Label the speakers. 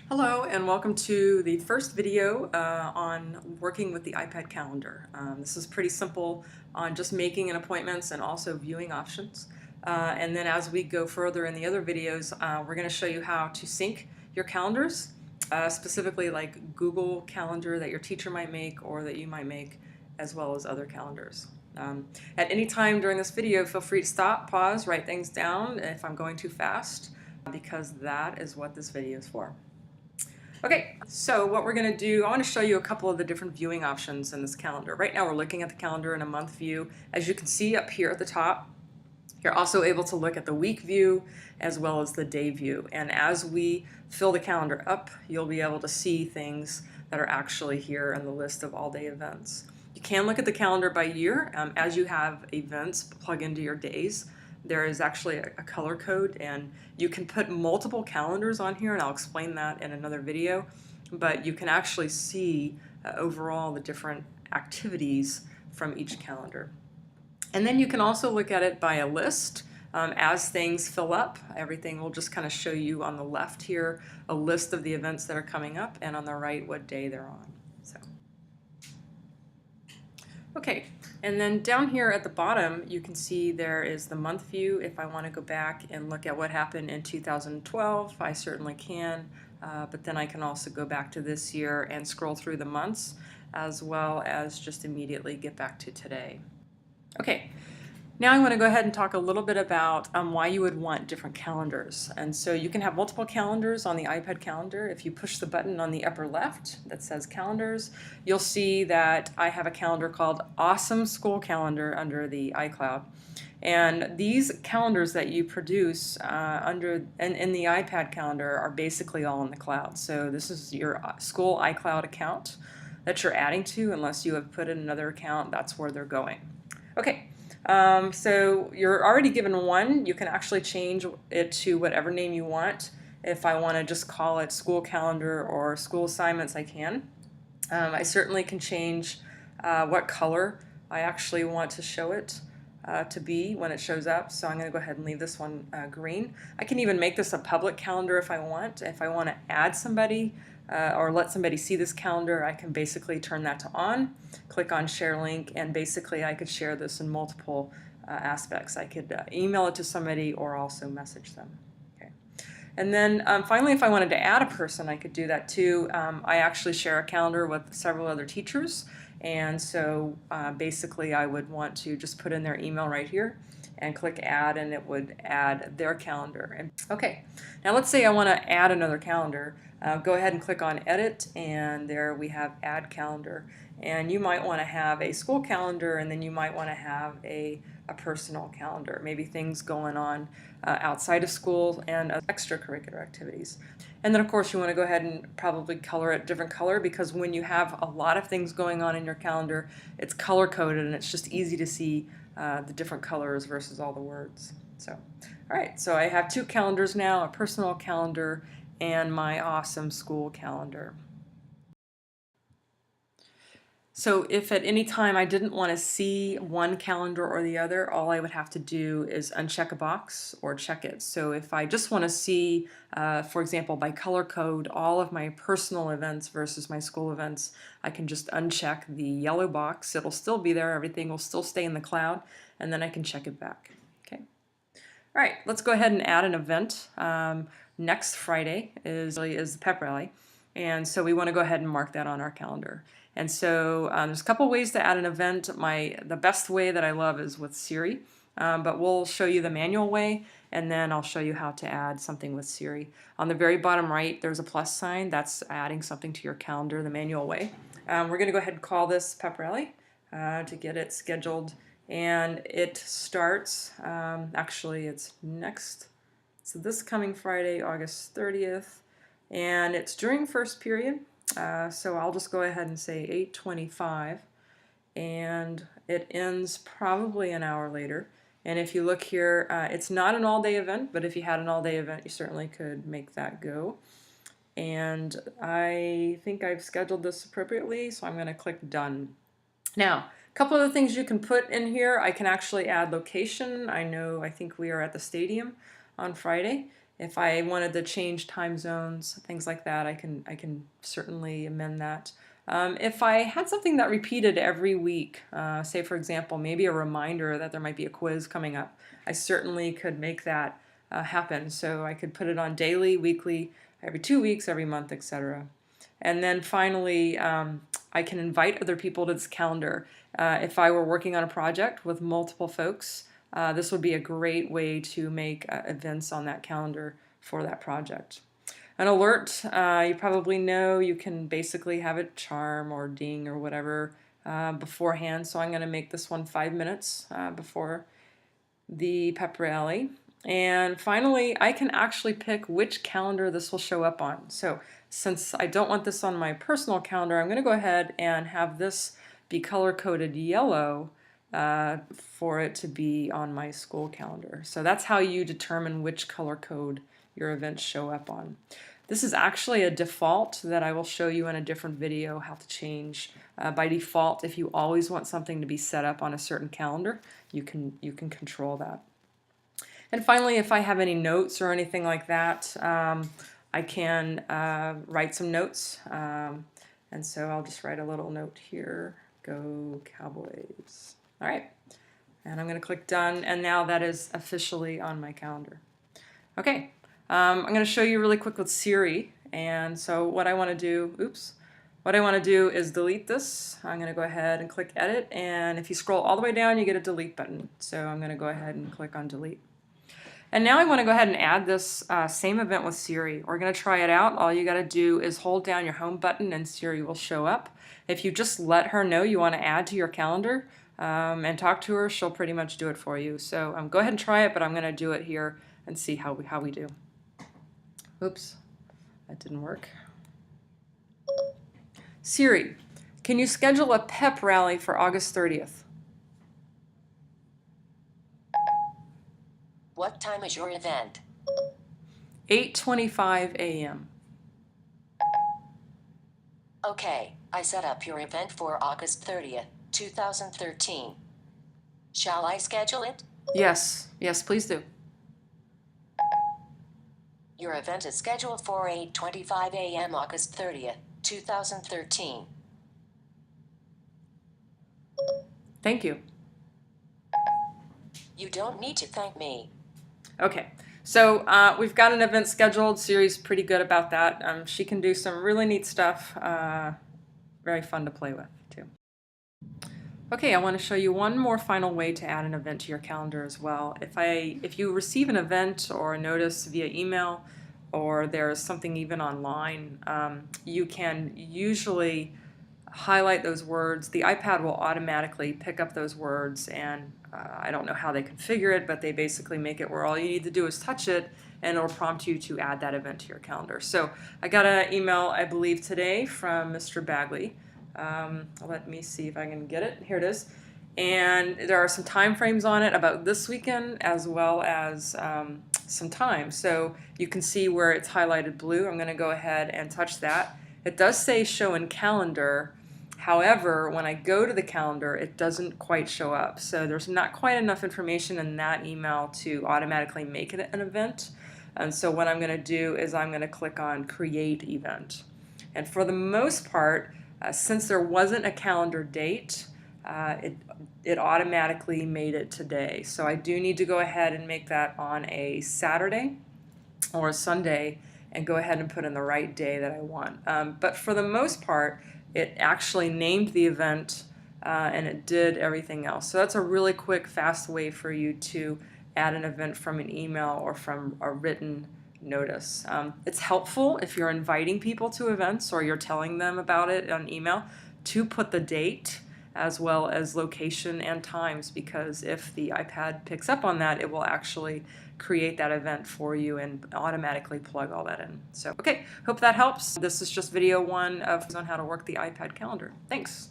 Speaker 1: Hello and welcome to the first video on working with the iPad calendar. This is pretty simple on just making an appointments and also viewing options. And then as we go further in the other videos, we're going to show you how to sync your calendars, specifically like Google Calendar that your teacher might make or that you might make, as well as other calendars. At any time during this video, feel free to stop, pause, write things down if I'm going too fast, because that is what this video is for. Okay, so what we're going to do, I want to show you a couple of the different viewing options in this calendar. Right now we're looking at the calendar in a month view. As you can see up here at the top, you're also able to look at the week view as well as the day view. And as we fill the calendar up, you'll be able to see things that are actually here in the list of all-day events. You can look at the calendar by year. As you have events plug into your days, there is actually a color code, and you can put multiple calendars on here, and I'll explain that in another video. But you can actually see overall the different activities from each calendar. And then you can also look at it by a list. As things fill up, everything will just kind of show you on the left here a list of the events that are coming up, and on the right what day they're on. Okay, and then down here at the bottom you can see there is the month view. If I want to go back and look at what happened in 2012, I certainly can, but then I can also go back to this year and scroll through the months, as well as just immediately get back to today. Okay, now I want to go ahead and talk a little bit about why you would want different calendars. And so you can have multiple calendars on the iPad calendar. If you push the button on the upper left that says calendars, you'll see that I have a calendar called Awesome School Calendar under the iCloud. And these calendars that you produce in the iPad calendar are basically all in the cloud. So this is your school iCloud account that you're adding to. Unless you have put in another account, that's where they're going. Okay. So you're already given one. You can actually change it to whatever name you want. If I want to just call it school calendar or school assignments, I can. I certainly can change what color I actually want to show it to be when it shows up. So I'm going to go ahead and leave this one green. I can even make this a public calendar if I want. If I want to add somebody or let somebody see this calendar, I can basically turn that to on, click on share link, and basically I could share this in multiple aspects. I could email it to somebody or also message them. Okay. And then finally, if I wanted to add a person, I could do that too. I actually share a calendar with several other teachers, and so basically I would want to just put in their email right here and click add, and it would add their calendar. And okay, now let's say I want to add another calendar. Go ahead and click on edit, and there we have add calendar. And you might want to have a school calendar, and then you might want to have a personal calendar, maybe things going on outside of school and extracurricular activities. And then of course you want to go ahead and probably color it different color, because when you have a lot of things going on in your calendar, it's color coded and it's just easy to see the different colors versus all the words. So, all right, so I have two calendars now, a personal calendar and my awesome school calendar. So if at any time I didn't want to see one calendar or the other, all I would have to do is uncheck a box or check it. So if I just want to see, for example, by color code, all of my personal events versus my school events, I can just uncheck the yellow box. It'll still be there. Everything will still stay in the cloud, and then I can check it back. Okay. All right, let's go ahead and add an event. Next Friday is the pep rally, and so we want to go ahead and mark that on our calendar. And so there's a couple ways to add an event. The best way that I love is with Siri, but we'll show you the manual way, and then I'll show you how to add something with Siri. On the very bottom right, there's a plus sign. That's adding something to your calendar the manual way. We're going to go ahead and call this pep rally to get it scheduled, and it starts, actually it's so this coming Friday, August 30th, and it's during first period. So I'll just go ahead and say 8:25, and it ends probably an hour later. And if you look here, it's not an all-day event, but if you had an all-day event, you certainly could make that go. And I think I've scheduled this appropriately, so I'm going to click done. Now, a couple of the things you can put in here, I can actually add location. I think we are at the stadium on Friday, If I wanted to change time zones, things like that, I can certainly amend that. If I had something that repeated every week, say for example, maybe a reminder that there might be a quiz coming up, I certainly could make that happen. So I could put it on daily, weekly, every 2 weeks, every month, etc. And then finally, I can invite other people to this calendar. If I were working on a project with multiple folks, this would be a great way to make events on that calendar for that project. An alert, you probably know you can basically have it charm or ding or whatever beforehand. So I'm going to make this one 5 minutes before the pep rally. And finally, I can actually pick which calendar this will show up on. So since I don't want this on my personal calendar, I'm going to go ahead and have this be color-coded yellow for it to be on my school calendar. So that's how you determine which color code your events show up on. This is actually a default that I will show you in a different video how to change. By default, if you always want something to be set up on a certain calendar, you can control that. And finally, if I have any notes or anything like that, I can write some notes. And so I'll just write a little note here. Go Cowboys. All right. And I'm going to click done. And now that is officially on my calendar. Okay. I'm going to show you really quick with Siri. And so what I want to do, what I want to do is delete this. I'm going to go ahead and click edit. And if you scroll all the way down, you get a delete button. So I'm going to go ahead and click on delete. And now I want to go ahead and add this same event with Siri. We're going to try it out. All you got to do is hold down your home button and Siri will show up. If you just let her know you want to add to your calendar and talk to her, she'll pretty much do it for you. So go ahead and try it, but I'm going to do it here and see how we do. Oops, that didn't work. Siri, can you schedule a pep rally for August 30th?
Speaker 2: What time is your event?
Speaker 1: 8:25 a.m.
Speaker 2: Okay, I set up your event for August 30th, 2013. Shall I schedule it?
Speaker 1: Yes, please do.
Speaker 2: Your event is scheduled for 8:25 a.m. August 30th, 2013.
Speaker 1: Thank you.
Speaker 2: You don't need to thank me.
Speaker 1: Okay, so we've got an event scheduled. Siri's pretty good about that. She can do some really neat stuff. Very fun to play with, too. Okay, I want to show you one more final way to add an event to your calendar as well. If you receive an event or a notice via email, or there's something even online, you can usually highlight those words. The iPad will automatically pick up those words, and I don't know how they configure it, but they basically make it where all you need to do is touch it and it'll prompt you to add that event to your calendar. So I got an email, I believe today, from Mr. Bagley. Let me see if I can get it. Here it is. And there are some time frames on it about this weekend as well as some time. So you can see where it's highlighted blue. I'm going to go ahead and touch that. It does say show in calendar. However, when I go to the calendar, it doesn't quite show up. So there's not quite enough information in that email to automatically make it an event. And so what I'm going to do is I'm going to click on Create Event. And for the most part, since there wasn't a calendar date, it automatically made it today. So I do need to go ahead and make that on a Saturday or a Sunday and go ahead and put in the right day that I want. But for the most part, it actually named the event and it did everything else. So that's a really quick, fast way for you to add an event from an email or from a written notice. It's helpful if you're inviting people to events or you're telling them about it on email to put the date as well as location and times, because if the iPad picks up on that, it will actually create that event for you and automatically plug all that in. So, okay, hope that helps. This is just video 1 of on how to work the iPad calendar. Thanks.